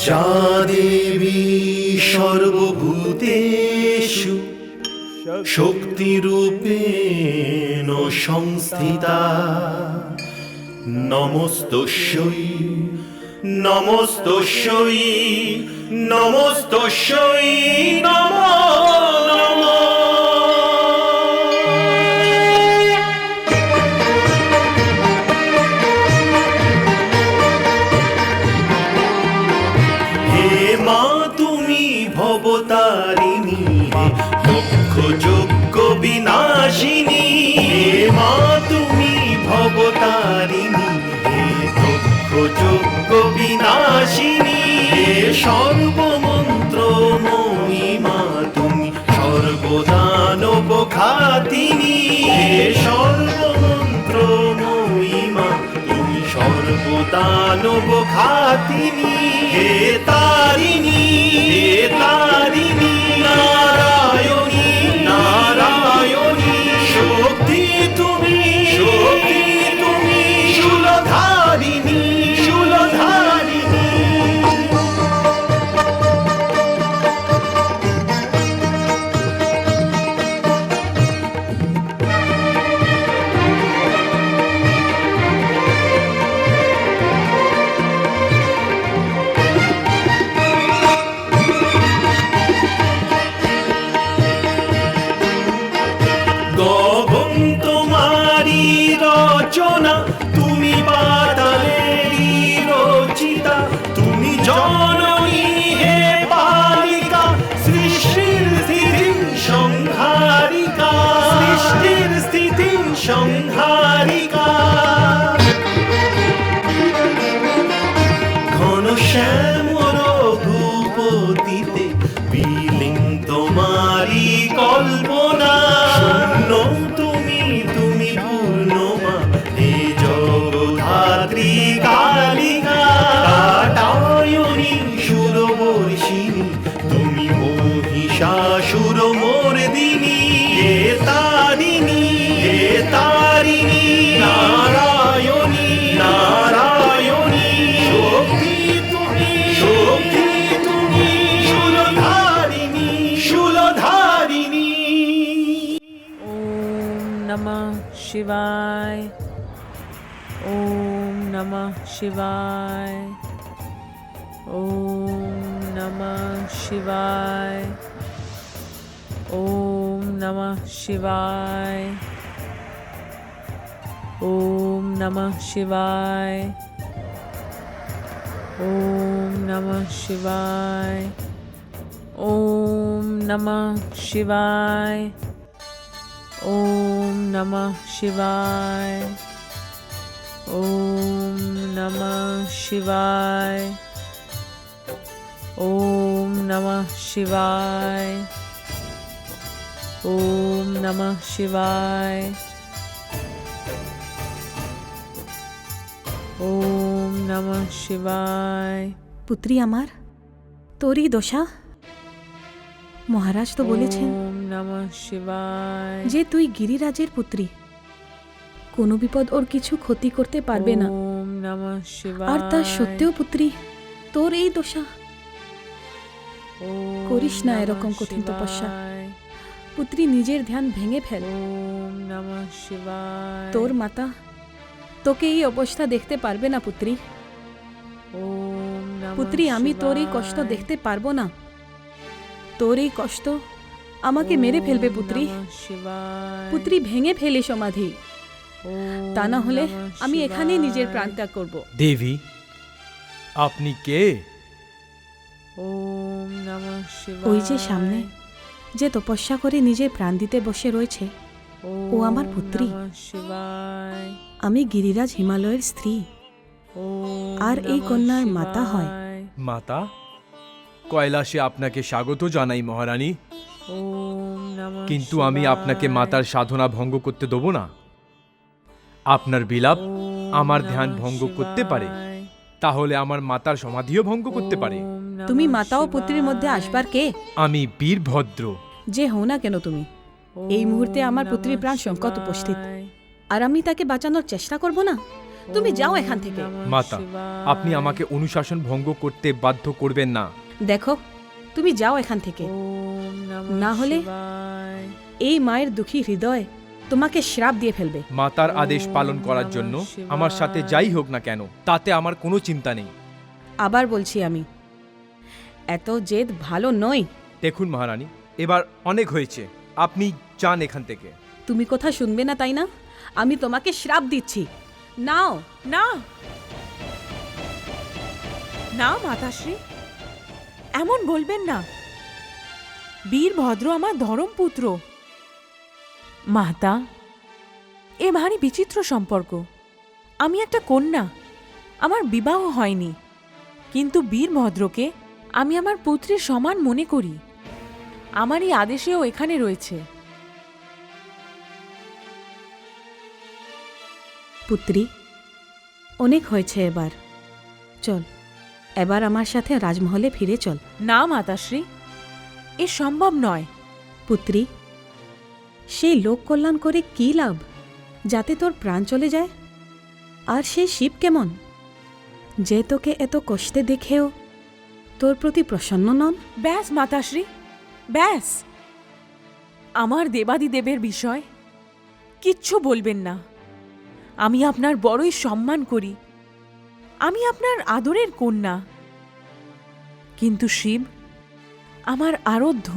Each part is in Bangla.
যা দেবী সর্বভূতেষু শক্তিরূপেণ সংস্থিতা নমস্তস্যৈ নমস্তস্যৈ নমস্তস্যৈ নমো নমঃ। হে মা তুমি ভবতারিণী দুঃখ যজ্ঞ বিনাশিনী, হে মা তুমি ভবতারিণী দুঃখ যজ্ঞ বিনাশিনী, হে সর্বমন্ত্র মহিমা তুমি সর্বদানব ঘাতিনী, হে সর্বমন্ত্র মহিমা তুমি সর্বদানব ঘাতিনী, হে তারিণী হে তারিণী নারায়ণী নারায়ণী শক্তি তুমি শূলধারিণী শূলধারিণী। গগন তোমারি রচনা, তুমি পাতালেরই রচিতা, তুমি জননী হে পালিকা, সৃষ্টির স্থিতি সংহারিকা, সৃষ্টির স্থিতি সংহারিকা। ঘন শ্যামর ভূপতিতে বিলীন তোমারি কল্পনা, শূন্য তুমি তুমি পূর্ণমা হে জগদ্ধাত্রী কালিকা, কাটায়নী সুরবর্ষিণী তুমি মহিষাসুর মর্দিনী, হে তারিণী হে তারিণী নারায়ণী নারায়ণী শক্তি তুমি শূলধারিণী শূলধারিণী। ओम नमः शिवाय, ओम नमः शिवाय, ओम नमः शिवाय, ओम नमः शिवाय, ओम नमः शिवाय, ओम नमः शिवाय, ओम नमः शिवाय, ओम नमः शिवाय, ओम नमः शिवाय, ओम नमः शिवाय, ओम नमः शिवाय, ओम नमः शिवाय। পুত্রী আমার, তোরই দশা। মহারাজ তো বলেছেন ओम नमः शिवाय, যে তুই গিরিরাজের পুত্রী, কোনো বিপদ ওর কিছু ক্ষতি করতে পারবে না। ओम नमः शिवाय, আর তা সত্ত্বেও পুত্রী, তোর এই দশা। ओम করিস না नमः এরকম কঠিন তপস্যা। शिवाय, পুত্রী নিজের ধ্যান ভেঙে ফেল। ओम नमः शिवाय, তোর মাতা তোকে এই অবস্থা দেখতে পারবে না পুত্রী। ओम नमः পুত্রী, আমি তোর এই কষ্ট शिवाय, দেখতে পারবো না। তোর এই কষ্ট আমাকে মেরে ফেলবে পুত্রী। ओम नमः शिवाय, পুত্রী, ভেঙে ফেলে সমাধি, ओम তা না হলে नमः আমি এখানেই নিজের शिवाय, প্রাণ ত্যাগ করব। দেবী, আপনি কে? ओम नमः शिवाय, ওই যে সামনে যে তপস্যা করে নিজের প্রাণ দিতে বসে রয়েছে, ও আমার পুত্রী। ओम नमः शिवाय, আমি গিরিরাজ হিমালয়ের স্ত্রী, ओम আর এই नमः কন্যার মাতা হয়। शिवाय, মাতা, কৈলাসে আপনাকে স্বাগত জানাই মহারানী, ओम नमः কিন্তু আমি शिवाय, আপনাকে মাতার সাধনা ভঙ্গ করতে দেব না। আপনার বিলাপ ओम আমার नमः ধ্যান ভঙ্গ করতে পারে, शिवाय, তাহলে আমার মাতার সমাধিও ভঙ্গ করতে পারে। ओम नमः তুমি মাতা ও शिवाय, পুত্রীর মধ্যে আসবার কে? আমি বীরভদ্র। যে হও না কেন তুমি, এই মুহূর্তে আমার পুত্রীর প্রাণ সংকট উপস্থিত, আর আমি তাকে বাঁচানোর চেষ্টা করব না? তুমি যাও এখান থেকে। মাতা, আপনি আমাকে অনুশাসন ভঙ্গ করতে বাধ্য করবেন না। দেখো, তুমি যাও এখান থেকে, না হলে এই মায়ের দুঃখী হৃদয় তোমাকে শ্রাপ দিয়ে ফেলবে। মাতার আদেশ পালন করার জন্য আমার সাথে যাই হোক না কেন, তাতে আমার কোনো চিন্তা নেই। আবার বলছি, আমি এত জেদ ভালো নয়। দেখুন মহারানী, এবার অনেক হয়েছে, আপনি যান এখান থেকে। তুমি কথা শুনবে না তাই না? আমি তোমাকে শ্রাপ দিচ্ছি, নাও। না না মাতাশ্রী, এমন বলবেন না। বীরভদ্র আমার ধরমপুত্র। মাতা, এ ভারী বিচিত্র সম্পর্ক। আমি একটা কন্যা, আমার বিবাহ হয়নি, কিন্তু বীরভদ্রকে আমি আমার পুত্রের সমান মনে করি। আমারই আদেশেও এখানে রয়েছে। পুত্রী, অনেক হয়েছে, এবার চল, এবার আমার সাথে রাজমহলে ফিরে চল। না মাতাশ্রী, এ সম্ভব নয়। পুত্রী, সেই লোক কল্যাণ করে কি লাভ যাতে তোর প্রাণ চলে যায়? আর সেই শিব কেমন, যে তোকে এত কষ্টে দেখেও তোর প্রতি প্রসন্ন নন? ব্যাস মাতাশ্রী, ব্যাস। আমার দেবাদিদেবের বিষয় কিচ্ছু বলবেন না। আমি আপনার বড়ই সম্মান করি, আমি আপনার আদরের কন্যা। কিন্তু শিব আমার আরাধ্য,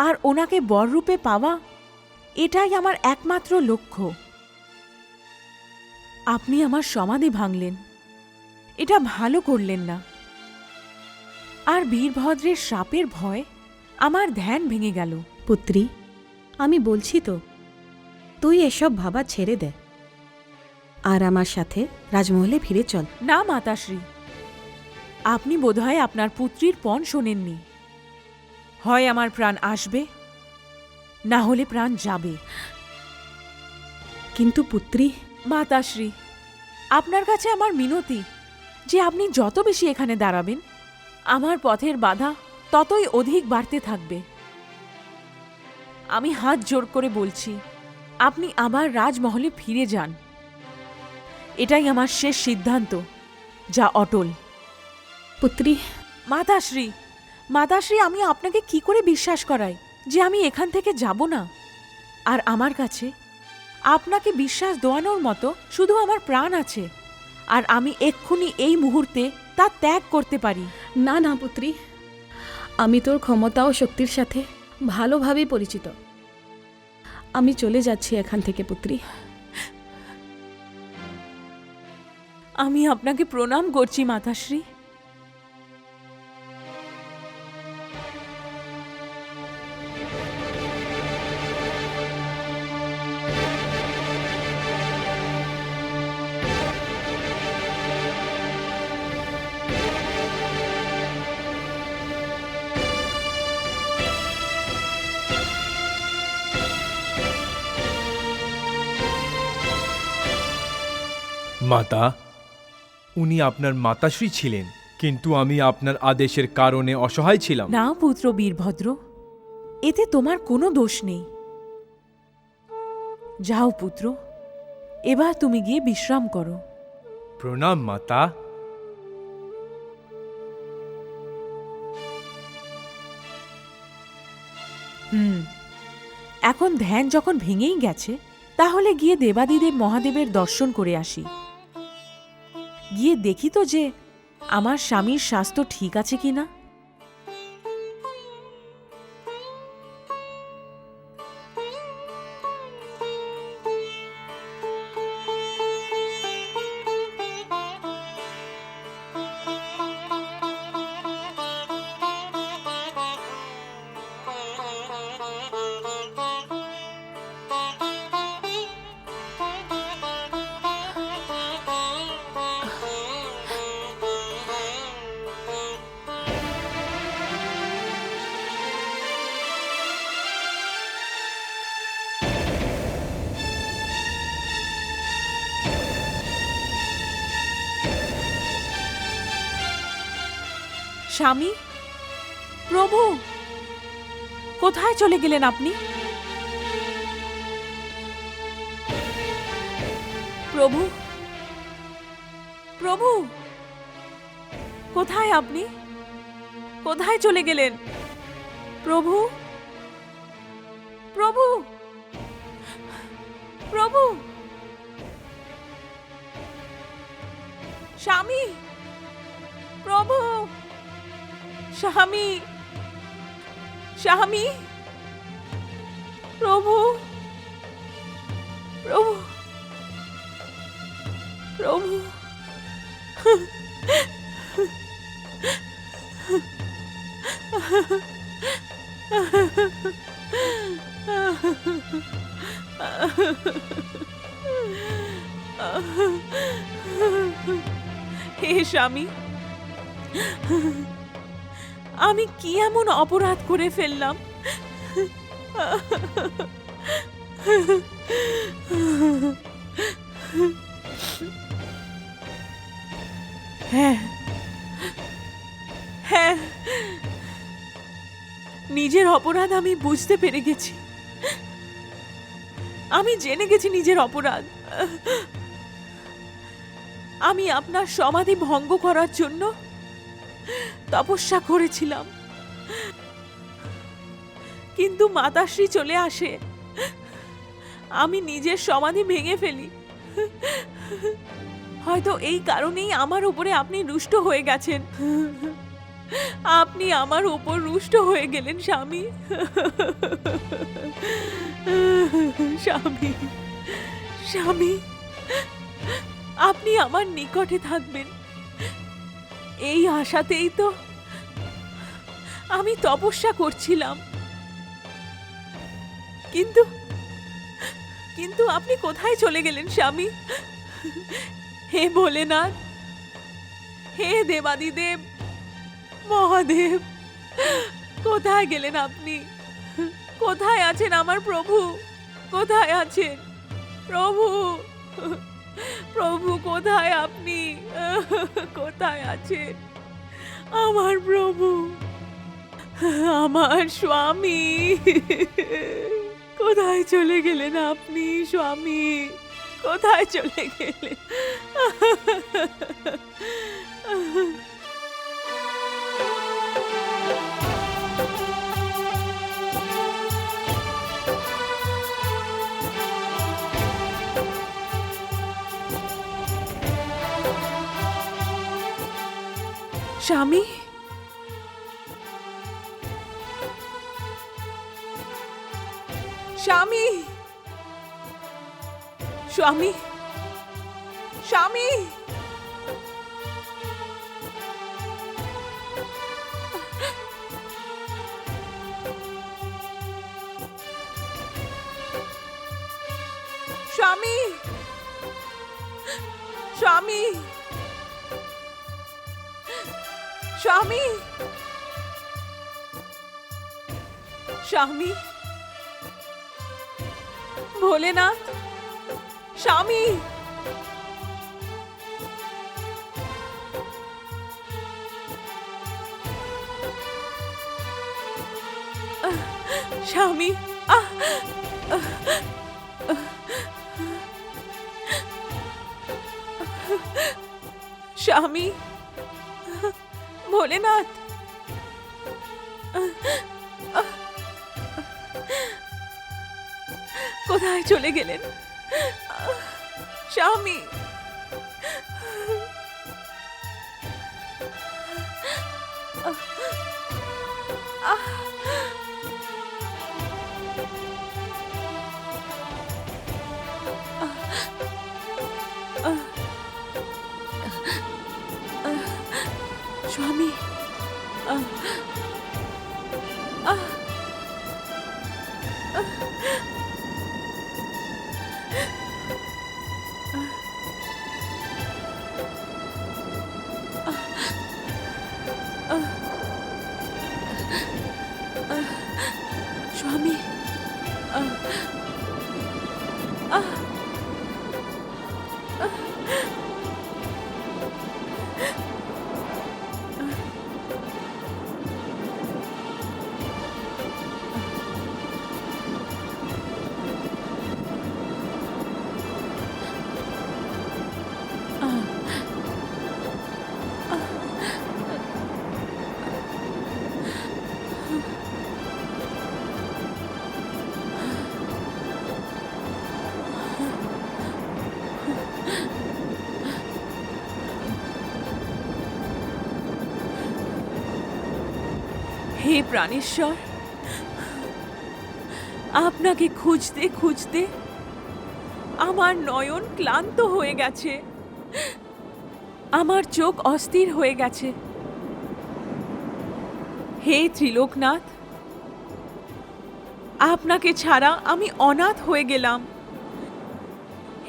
আর ওনাকে বররূপে পাওয়া এটাই আমার একমাত্র লক্ষ্য। আপনি আমার সমাধি ভাঙলেন, এটা ভালো করলেন না। আর বীরভদ্রের শ্রাপের ভয় আমার ধ্যান ভেঙে গেল। পুত্রী, আমি বলছি তো, তুই এসব ভাবা ছেড়ে দে, আর আমার সাথে রাজমহলে ফিরে চল। না মাতাশ্রী, আপনি বোধহয় আপনার পুত্রীর পণ শোনেননি। হয় আমার প্রাণ আসবে, না হলে প্রাণ যাবে। কিন্তু পুত্রী, মাতাশ্রী, আপনার কাছে আমার মিনতি যে আপনি যত বেশি এখানে দাঁড়াবেন, আমার পথের বাধা ততই অধিক বাড়তে থাকবে। আমি হাত জোর করে বলছি, আপনি আবার রাজমহলে ফিরে যান। এটাই আমার শেষ সিদ্ধান্ত, যা অটল। পুত্রী, মাতাশ্রী, মাতাশ্রী, আমি আপনাকে কি করে বিশ্বাস করাই যে আমি এখান থেকে যাব না? আর আমার কাছে আপনাকে বিশ্বাস দেওয়ানোর মতো শুধু আমার প্রাণ আছে, আর আমি এক্ষুনি এই মুহূর্তে তা ত্যাগ করতে পারি। না না পুত্রী, আমি তোর ক্ষমতা ও শক্তির সাথে ভালোভাবেই পরিচিত। আমি চলে যাচ্ছি এখান থেকে পুত্রী। আমি আপনাকে প্রণাম করছি মাতাশ্রী। মাতা, উনি আপনার মাতাশ্রী ছিলেন, কিন্তু আমি আপনার আদেশের কারণে অসহায় ছিলাম। না পুত্র বীরভদ্র, এতে তোমার কোনো দোষ নেই। যাও পুত্র, এবার তুমি গিয়ে বিশ্রাম করো। প্রণাম মাতা। এখন ধ্যান যখন ভেঙেই গেছে, তাহলে গিয়ে দেবাদিদেব মহাদেবের দর্শন করে আসি। গিয়ে দেখি তো যে আমার স্বামীর স্বাস্থ্য ঠিক আছে কিনা। স্বামী, প্রভু, কোথায় চলে গেলেন আপনি? প্রভু, প্রভু, কোথায় আপনি? কোথায় চলে গেলেন? প্রভু, প্রভু, প্রভু, স্বামী, প্রভু, স্বামী, স্বামী, প্রভু, প্রভু, প্রভু। হে স্বামী, আমি কি এমন অপরাধ করে ফেললাম? হ্যাঁ, হ্যাঁ, নিজের অপরাধ আমি বুঝতে পেরে গেছি। আমি জেনে গেছি নিজের অপরাধ। আমি আপনার সমাধি ভঙ্গ করার জন্য তপস্যা করেছিলাম, কিন্তু মাতাশ্রী চলে আসে, আমি নিজের সমাধি ভেঙে ফেলি। হয়তো এই কারণেই আমার উপরে আপনি রুষ্ট হয়ে গেছেন। আপনি আমার উপর রুষ্ট হয়ে গেলেন স্বামী। স্বামী, স্বামী, আপনি আমার নিকটে থাকবেন এই আশাতেই তো আমি তপস্যা করছিলাম, কিন্তু কিন্তু আপনি কোথায় চলে গেলেন স্বামী? হে ভোলেনাথ, হে দেবাদিদেব, মহাদেব, কোথায় গেলেন আপনি? কোথায় আছেন আমার প্রভু? কোথায় আছেন প্রভু? প্রভু কোথায় আপনি? কোথায় আছেন আমার প্রভু, আমার স্বামী? কোথায় চলে গেলেন আপনি স্বামী? কোথায় চলে গেলেন? স্বামী, স্বামী, স্বামী, স্বামী, স্বামী, স্বামী, স্বামী, স্বামী, ভোলেনাথ, স্বামী, স্বামী, স্বামী, ভোলেনাথ, কোথায় চলে গেলেন স্বামী? স্বামী, স্বামী, প্রাণেশ্বর, আপনাকে খুঁজতে খুঁজতে আমার নয়ন ক্লান্ত হয়ে গেছে, আমার চোখ অস্থির হয়ে গেছে। হে ত্রিলোকনাথ, আপনাকে ছাড়া আমি অনাথ হয়ে গেলাম।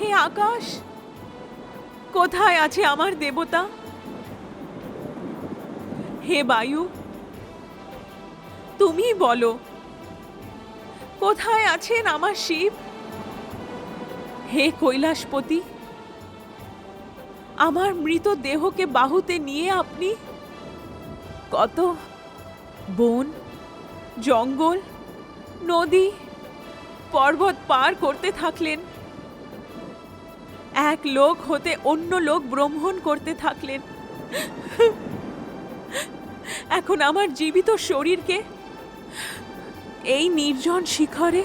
হে আকাশ, কোথায় আছে আমার দেবতা? হে বায়ু, তুমি বলো, কোথায় আছেন আমার শিব? হে কৈলাসপতি, আমার মৃত দেহকে বাহুতে নিয়ে আপনি কত বন, জঙ্গল, নদী, পর্বত পার করতে থাকলেন, এক লোক হতে অন্য লোক ভ্রমণ করতে থাকলেন। এখন আমার জীবিত শরীরকে এই নির্জন শিখরে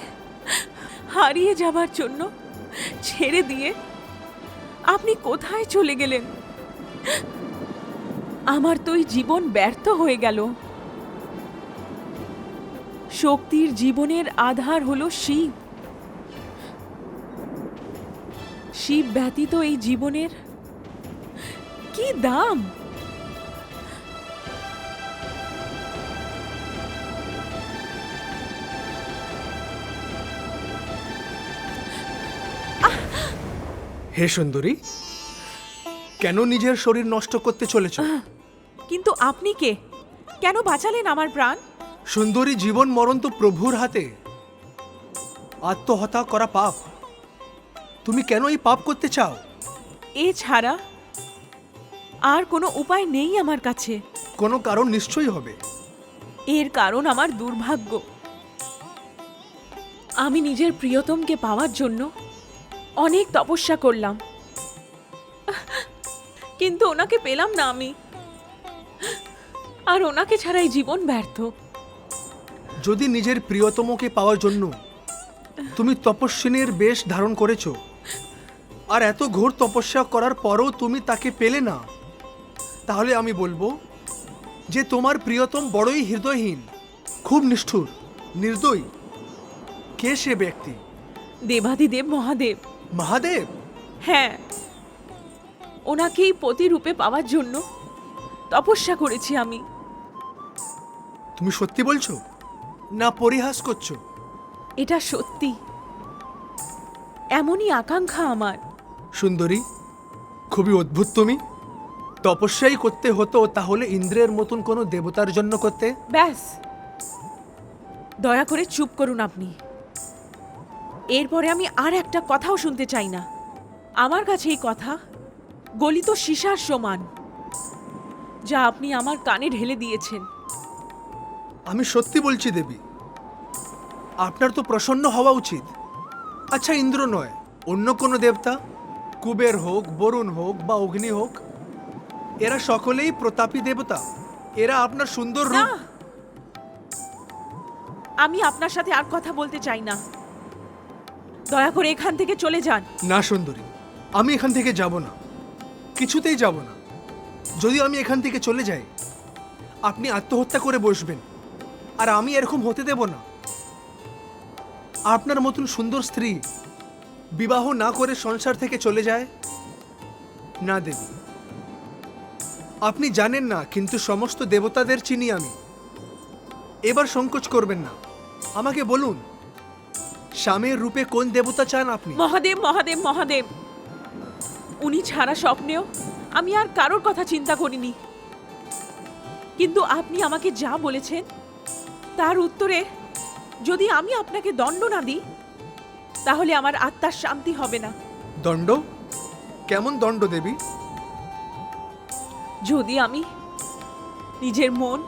হারিয়ে যাবার জন্য ছেড়ে দিয়ে আপনি কোথায় চলে গেলেন? আমার তো এই জীবন ব্যর্থ হয়ে গেল। শক্তির জীবনের আধার হলো শিব। শিব ব্যতীত এই জীবনের কি দাম? হে সুন্দরী, কেন নিজের শরীর নষ্ট করতে চলেছ? কিন্তু আপনি কে? কেন বাঁচালেন আমার প্রাণ? সুন্দরী, জীবন মরণ তো প্রভুর হাতে। আত্মহত্যা করা পাপ। তুমি কেন এই পাপ করতে চাও? এছাড়া আর কোনো উপায় নেই আমার কাছে। কোনো কারণ নিশ্চয়ই হবে। এর কারণ আমার দুর্ভাগ্য। আমি নিজের প্রিয়তমকে পাওয়ার জন্য অনেক তপস্যা করলাম, কিন্তু ওনাকে পেলাম না আমি। আর ওনাকে ছাড়াই জীবন ব্যর্থ। যদি নিজের প্রিয়তমকে পাওয়ার জন্য তুমি তপস্বিনীর বেশ ধারণ করেছো, আর এত ঘোর তপস্যা করার পরও তুমি তাকে পেলে না, তাহলে আমি বলবো যে তোমার প্রিয়তম বড়ই হৃদয়হীন, খুব নিষ্ঠুর, নির্দয়ী। কে সে ব্যক্তি? দেবাদিদেব মহাদেব। মহাদেব? হ্যাঁ, ওনাকেই পতিরূপে পাওয়ার জন্য তপস্যা করেছি আমি। তুমি সত্যি বলছো না পরিহাস করছো? এটা সত্যি। এমনই আকাঙ্ক্ষা আমার। সুন্দরী, খুবই অদ্ভুত তুমি। তপস্যাই করতে হতো তাহলে ইন্দ্রের মতন কোনো দেবতার জন্য করতে। ব্যাস, দয়া করে চুপ করুন আপনি। এরপরে আমি আর একটা কথাও শুনতে চাই না। আমার কাছে এই কথা গলিত সীসার সমান, যা আপনি আমার কানে ঢেলে দিয়েছেন। আমি সত্যি বলছি দেবী, আপনার তো প্রসন্ন হওয়া উচিত। আচ্ছা, ইন্দ্র নয়, অন্য কোনো দেবতা, কুবের হোক, বরুণ হোক বা অগ্নি হোক, এরা সকলেই প্রতাপী দেবতা। এরা আপনার সুন্দর না, রূপ। আমি আপনার সাথে আর কথা বলতে চাই না। দয়া করে এখান থেকে চলে যান। না সুন্দরী, আমি এখান থেকে যাব না, কিছুতেই যাব না। যদি আমি এখান থেকে চলে যাই, আপনি আত্মহত্যা করে বসবেন, আর আমি এরকম হতে দেব না। আপনার মতন সুন্দর স্ত্রী বিবাহ না করে সংসার থেকে চলে যায় না দেবী। আপনি জানেন না, কিন্তু সমস্ত দেবতাদের চিনি আমি। এবার সংকোচ করবেন না, আমাকে বলুন, স্বামীর রূপে কোন দেবতা চান আপনি? মহাদেব, মহাদেব, মহাদেব। উনি ছাড়া স্বপ্নেও আমি আর কারোর কথা চিন্তা করিনি। কিন্তু আপনি আমাকে যা বলেছেন তার উত্তরে যদি আমি আপনাকে দণ্ড না দিই, তাহলে আমার আত্মার শান্তি হবে না। দণ্ড? কেমন দণ্ড দেবী? যদি আমি নিজের মন,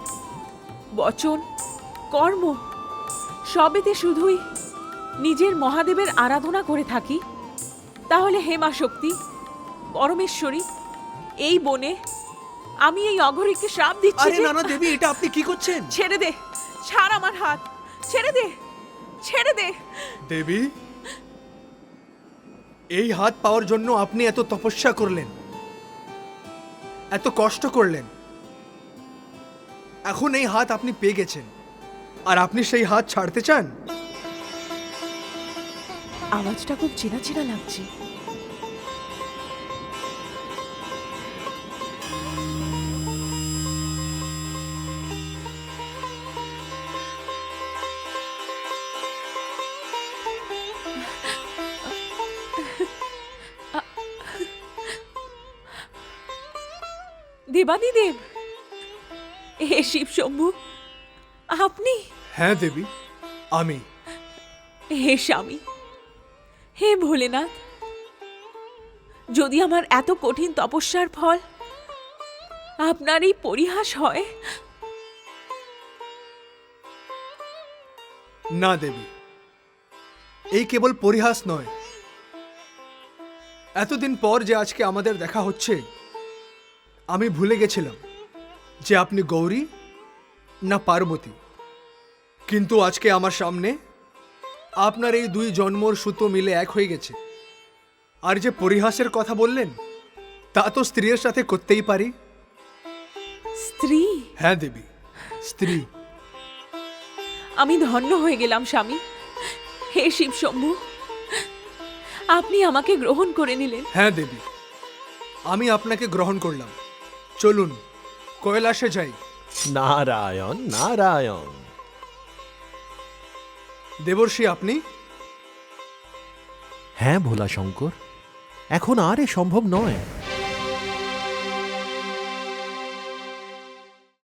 বচন, কর্ম সবেতে শুধুই নিজের মহাদেবের আরাধনা করে থাকি, তাহলে হে মা শক্তি, পরমেশ্বরী, এই বনে আমি এই অঘরীকে শ্রাপ দিচ্ছি আরে যে- না না দেবী, এটা আপনি কি করছেন? ছেড়ে দে, ছাড় আমার হাত, ছেড়ে দে, ছেড়ে দে। দেবী, এই হাত পাওয়ার জন্য আপনি এত তপস্যা করলেন, এত কষ্ট করলেন। এখন এই হাত আপনি পেয়ে গেছেন, আর আপনি সেই হাত ছাড়তে চান? আওয়াজটা খুব চেনা চেনা লাগছে। দেবাদিদেব, হে শিব শম্ভু, আপনি? হ্যাঁ দেবী, আমি। হে স্বামী, হে ভোলেনাথ, যদি আমার এত কঠিন তপস্যার ফল আপনার এই পরিহাস হয়। না দেবী, এই কেবল পরিহাস নয়। এতদিন পর যে আজকে আমাদের দেখা হচ্ছে, আমি ভুলে গেছিলাম যে আপনি গৌরী না পার্বতী। কিন্তু আজকে আমার সামনে আপনার এই দুই জন্মর সুতো মিলে এক হয়ে গেছে। আর যে পরিহাসের কথা বললেন, তা তো স্ত্রীর সাথে করতেই পারি। স্ত্রী? হ্যাঁ দেবী, স্ত্রী। আমি ধন্য হয়ে গেলাম স্বামী। হে শিব শম্ভু, আপনি আমাকে গ্রহণ করে নিলেন। হ্যাঁ দেবী, আমি আপনাকে গ্রহণ করলাম। চলুন কৈলাসে যাই। নারায়ণ নারায়ণ। দেবর্ষি, আপনি? হ্যাঁ ভোলা শঙ্কর, এখন আর এ সম্ভব নয়।